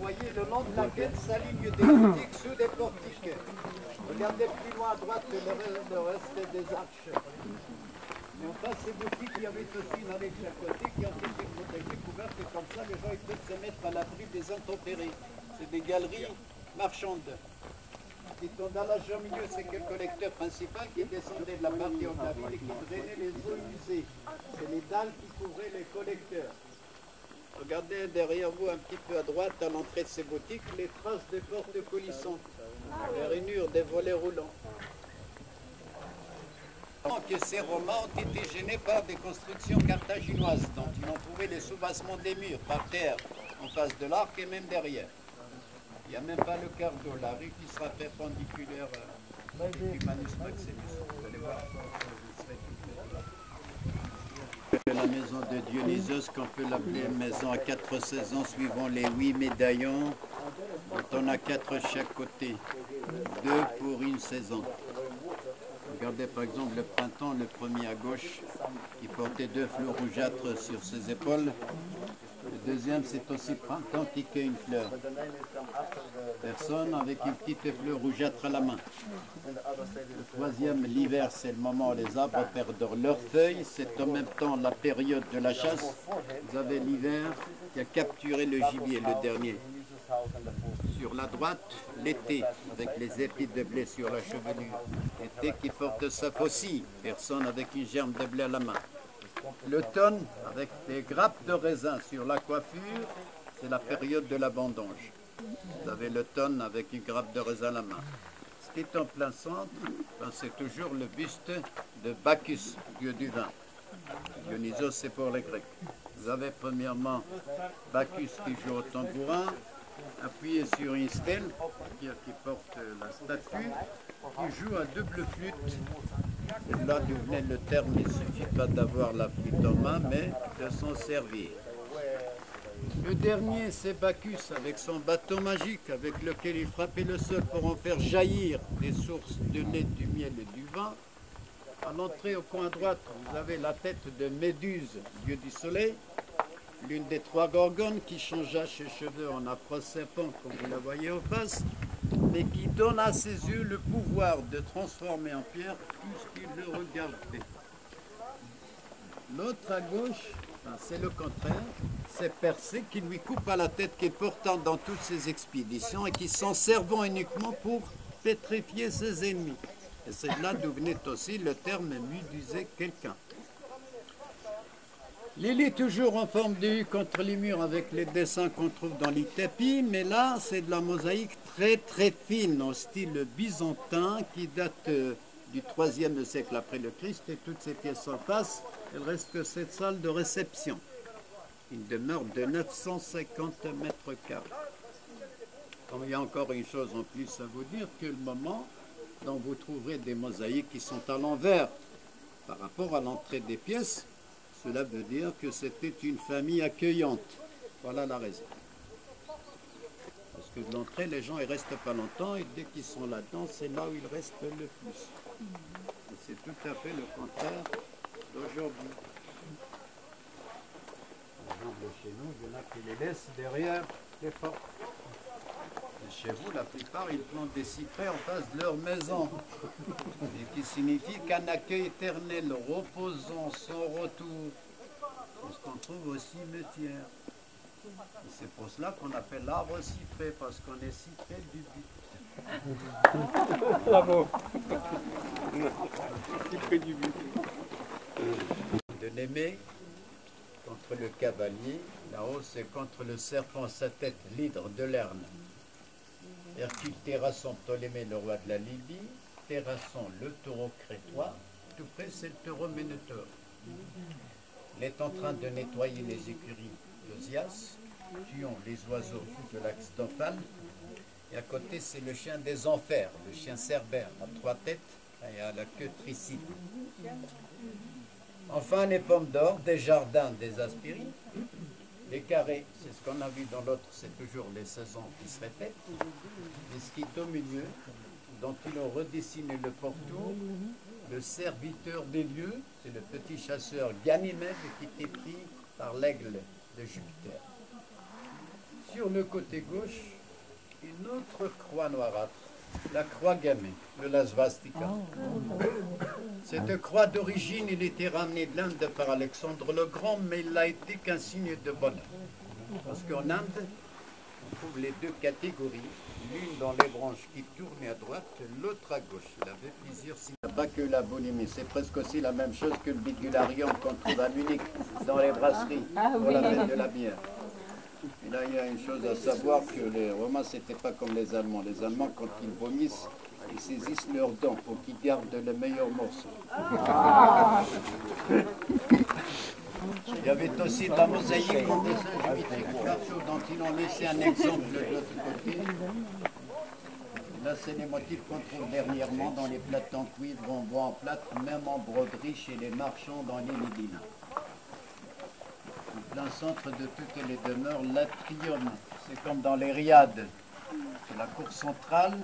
voyez le long de laquelle s'alignent des boutiques sous des portiques. Regardez plus loin à droite le reste des arches. Et en face, ces boutiques, il y avait aussi une allée de chaque côté qui ont été protégées, couvertes, et comme ça, les gens ils peuvent se mettre à l'abri des intempéries. C'est des galeries marchandes. Qui sont dans l'âge au milieu, c'est que le collecteur principal qui descendait de la partie haute de la ville et qui drainait les eaux usées. C'est les dalles qui couvraient les collecteurs. Regardez derrière vous, un petit peu à droite, à l'entrée de ces boutiques, les traces des portes coulissantes, les rainures des volets roulants. Que ces Romains ont été gênés par des constructions carthaginoises, dont ils ont trouvé les soubassements des murs par terre, en face de l'arc et même derrière. Il n'y a même pas le quart d'eau, la rue qui sera perpendiculaire du Manus Maximus. Vous allez voir. La maison de Dionysos, qu'on peut l'appeler maison à 4 saisons, suivant les 8 médaillons, dont on a 4 chaque côté, 2 pour une saison. Regardez par exemple le printemps, le premier à gauche, qui portait 2 fleurs rougeâtres sur ses épaules. Le deuxième, c'est aussi printemps qui cueille une fleur. Personne avec une petite fleur rougeâtre à la main. Le troisième, l'hiver, c'est le moment où les arbres perdent leurs feuilles. C'est en même temps la période de la chasse. Vous avez l'hiver qui a capturé le gibier, le dernier. Sur la droite, l'été, avec les épis de blé sur la chevelure. L'été qui porte sa faucille, personne avec une germe de blé à la main. L'automne, avec des grappes de raisin sur la coiffure, c'est la période de la vendange. Vous avez l'automne avec une grappe de raisin à la main. Ce qui est en plein centre, c'est toujours le buste de Bacchus, dieu du vin. Dionysos, c'est pour les Grecs. Vous avez premièrement Bacchus qui joue au tambourin, appuyé sur une stèle qui porte la statue, qui joue à double flûte. C'est là d'où venait le terme, il ne suffit pas d'avoir la flûte en main, mais de s'en servir. Le dernier, c'est Bacchus, avec son bâton magique, avec lequel il frappait le sol pour en faire jaillir des sources de lait, du miel et du vin. À l'entrée, au coin droite, vous avez la tête de Méduse, dieu du soleil, l'une des 3 gorgones qui changea ses cheveux en afro-serpent, comme vous la voyez en face, mais qui donne à ses yeux le pouvoir de transformer en pierre tout ce qui le regardait. L'autre à gauche, c'est le contraire, c'est Persée qui lui coupe à la tête, qui est portant dans toutes ses expéditions et qui s'en servant uniquement pour pétrifier ses ennemis. Et c'est là d'où venait aussi le terme méduser quelqu'un. Lily toujours en forme de U contre les murs avec les dessins qu'on trouve dans les tapis, mais là c'est de la mosaïque très fine au style byzantin qui date du IIIe siècle après le Christ, et toutes ces pièces en face, il ne reste que cette salle de réception. Une demeure de 950 mètres carrés. Comme il y a encore une chose en plus à vous dire, que le moment dont vous trouverez des mosaïques qui sont à l'envers par rapport à l'entrée des pièces, cela veut dire que c'était une famille accueillante. Voilà la raison. Parce que de l'entrée, les gens ne restent pas longtemps, et dès qu'ils sont là-dedans, c'est là où ils restent le plus. Et c'est tout à fait le contraire d'aujourd'hui. Par exemple, chez nous, il y en a qui les laissent derrière les portes. Et chez vous, la plupart, ils plantent des cyprès en face de leur maison. Et qui signifie qu'un accueil éternel, reposant, sans retour. C'est ce qu'on trouve au cimetière. Et c'est pour cela qu'on appelle l'arbre cyprès, parce qu'on est si près du but. Bravo. Si près du but. De Némée, contre le cavalier, là-haut c'est contre le serpent sa tête, l'hydre de Lerne. Hercule terrassant Ptolémée, le roi de la Libye, terrassant le taureau crétois, tout près c'est le taureau Ménotaure. Il est en train de nettoyer les écuries d'Osias, tuant les oiseaux de l'axe d'Ophale, et à côté c'est le chien des enfers, le chien cerbère, à 3 têtes et à la queue tricide. Enfin les pommes d'or, des jardins, des aspirines, les carrés, c'est ce qu'on a vu dans l'autre, c'est toujours les saisons qui se répètent, et ce qui est au milieu, dont ils ont redessiné le pourtour, le serviteur des lieux, c'est le petit chasseur Ganymède qui était pris par l'aigle de Jupiter. sur le côté gauche, une autre croix noirâtre, la croix gammée, de la svastika. Cette croix d'origine, il était ramené de l'Inde par Alexandre le Grand, mais il n'a été qu'un signe de bonheur. Parce qu'en Inde, on trouve les deux catégories, l'une dans les branches qui tournait à droite, l'autre à gauche. Il avait plusieurs signes. Il n'y a pas que la boulimie, c'est presque aussi la même chose que le bidularium qu'on trouve à Munich, dans les brasseries, pour la fête de la bière. Et là, il y a une chose à savoir, que les Romains, c'était pas comme les Allemands. Les Allemands, quand ils vomissent, ils saisissent leurs dents pour qu'ils gardent les meilleurs morceaux. Il y avait aussi de la mosaïque en dessin juif, dont ils ont laissé un exemple de l'autre côté. Là, c'est les motifs qu'on trouve dernièrement dans les plates en cuivre, en bois en plâtre, même en broderie chez les marchands dans les Médines. En plein centre de toutes les demeures, l'atrium. C'est comme dans les riades. C'est la cour centrale.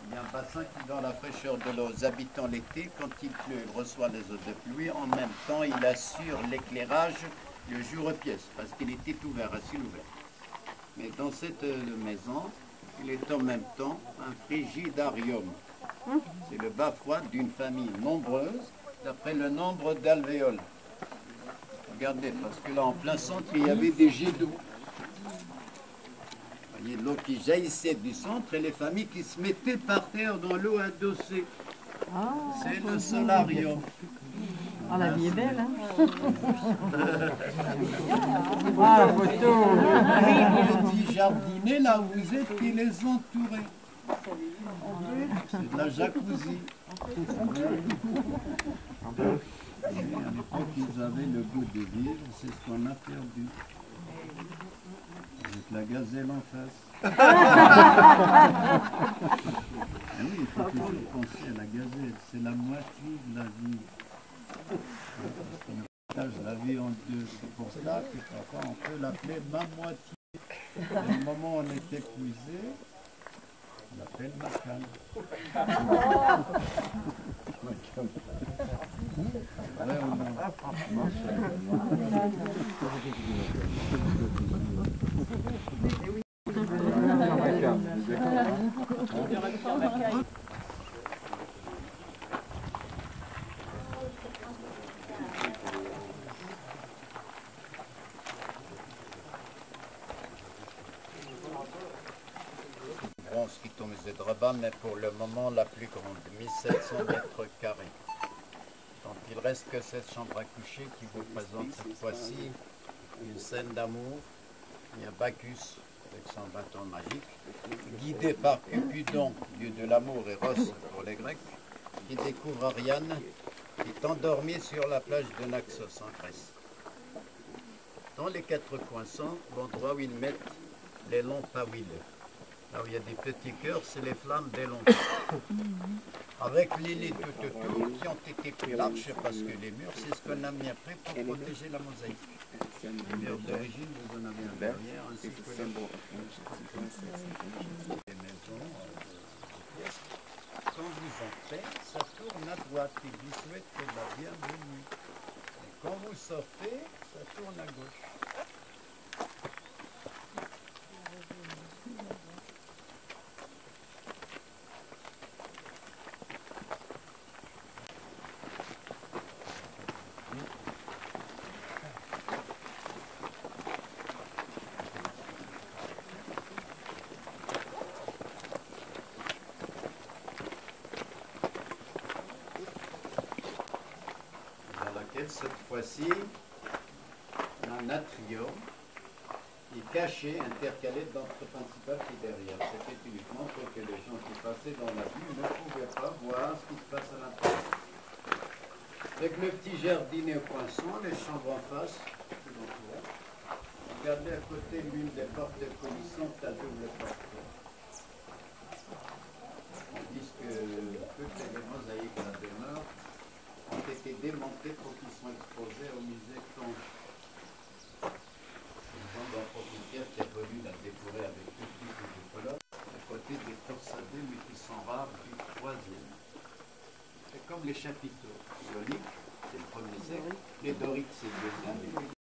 Il y a un bassin qui donne la fraîcheur de l'eau aux habitants l'été. Quand il pleut, il reçoit les eaux de pluie. En même temps, il assure l'éclairage le jour-pièce, parce qu'il était ouvert, à ciel ouvert. Mais dans cette maison, il est en même temps un frigidarium. C'est le bas froid d'une famille nombreuse, d'après le nombre d'alvéoles. Regardez, parce que là, en plein centre, il y avait des jets d'eau. Vous voyez l'eau qui jaillissait du centre et les familles qui se mettaient par terre dans l'eau adossée. C'est le solarium. Ah, la vie est belle, hein? Ah, photo. Les petits jardiniers, là où vous êtes, qui les entouraient. C'est de la jacuzzi. À l'époque, ils avaient le goût de vivre, c'est ce qu'on a perdu. Avec la gazelle en face. Ah oui, il faut toujours penser à la gazelle, c'est la moitié de la vie. Parce qu'on partage la vie en deux. C'est pour cela que parfois on peut l'appeler ma moitié. Et au moment où on est épuisé, on l'appelle ma canne. Ouais ou non? Bronze qui tombe de Draban, mais pour le moment la plus grande, 1700 mètres carrés. Donc il reste que cette chambre à coucher qui vous présente cette fois-ci une scène d'amour. Il y a Bacchus avec son bâton magique, guidé par Cupidon, dieu de l'amour et Ross pour les Grecs, qui découvre Ariane, qui est endormie sur la plage de Naxos en Grèce. Dans les quatre coins sont l'endroit où ils mettent les lampes à huile. Là où il y a des petits cœurs, c'est les flammes des lampes. Avec les lits tout autour qui ont été plus larges parce que les murs, c'est ce qu'on a mis après pour protéger la mosaïque. Les murs d'origine, vous en avez un derrière, ainsi que les maisons, pièces. Quand vous entrez, ça tourne à droite et vous souhaite la bienvenue. Et quand vous sortez, ça tourne à gauche. Cette fois-ci, un atrium qui est caché, intercalé d'entrée principale qui est derrière. C'était uniquement pour que les gens qui passaient dans la vue ne pouvaient pas voir ce qui se passe à l'intérieur. Avec le petit jardinet au poinçon, les chambres en face, tout l'entourage. Regardez à côté l'une des portes coulissantes à double porte. On dit que toutes les mosaïques de la demeure ont été démontés pour qu'ils soient exposés au musée Conche. Une bande en propriétaire qui a voulu la décorer avec tout type de couleurs, à côté des torsadés, mais qui sont rares du 3e. C'est comme les chapiteaux. Ioniques, c'est le 1er siècle, les doriques, c'est le 2e, et les